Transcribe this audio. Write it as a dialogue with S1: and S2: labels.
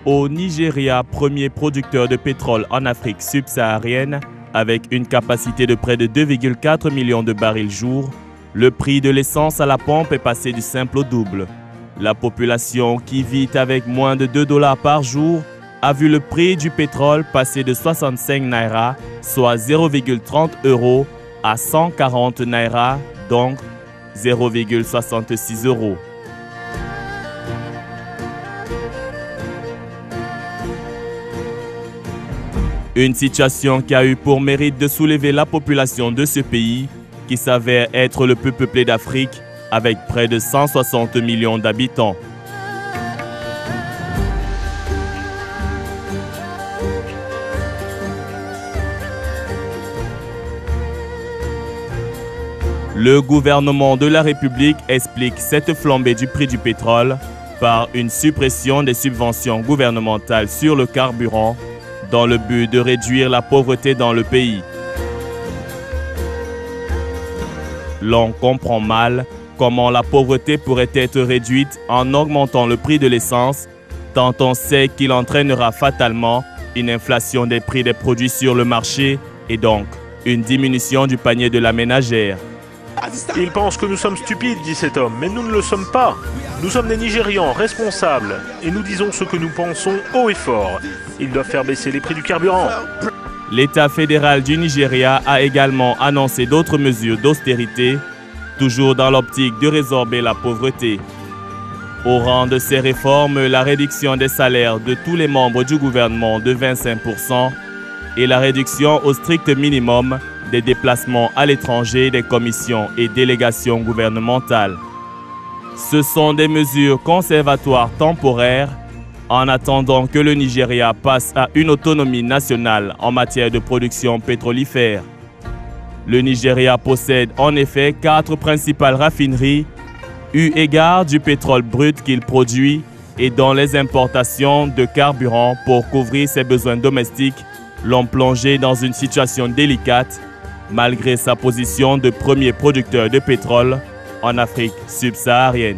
S1: Au Nigeria, premier producteur de pétrole en Afrique subsaharienne, avec une capacité de près de 2,4 millions de barils jour, le prix de l'essence à la pompe est passé du simple au double. La population qui vit avec moins de 2 $ par jour a vu le prix du pétrole passer de 65 naira, soit 0,30 €, à 140 naira, donc 0,66 €. Une situation qui a eu pour mérite de soulever la population de ce pays, qui s'avère être le plus peuplé d'Afrique, avec près de 160 millions d'habitants. Le gouvernement de la République explique cette flambée du prix du pétrole par une suppression des subventions gouvernementales sur le carburant dans le but de réduire la pauvreté dans le pays. L'on comprend mal comment la pauvreté pourrait être réduite en augmentant le prix de l'essence, tant on sait qu'il entraînera fatalement une inflation des prix des produits sur le marché et donc une diminution du panier de la ménagère.
S2: Il pense que nous sommes stupides, dit cet homme, mais nous ne le sommes pas. Nous sommes des Nigérians responsables et nous disons ce que nous pensons haut et fort. Ils doivent faire baisser les prix du carburant.
S1: L'État fédéral du Nigeria a également annoncé d'autres mesures d'austérité, toujours dans l'optique de résorber la pauvreté. Au rang de ces réformes, la réduction des salaires de tous les membres du gouvernement de 25% et la réduction au strict minimum des déplacements à l'étranger des commissions et délégations gouvernementales. Ce sont des mesures conservatoires temporaires en attendant que le Nigeria passe à une autonomie nationale en matière de production pétrolifère. Le Nigeria possède en effet 4 principales raffineries, eu égard du pétrole brut qu'il produit et dont les importations de carburant pour couvrir ses besoins domestiques l'ont plongé dans une situation délicate malgré sa position de premier producteur de pétrole en Afrique subsaharienne.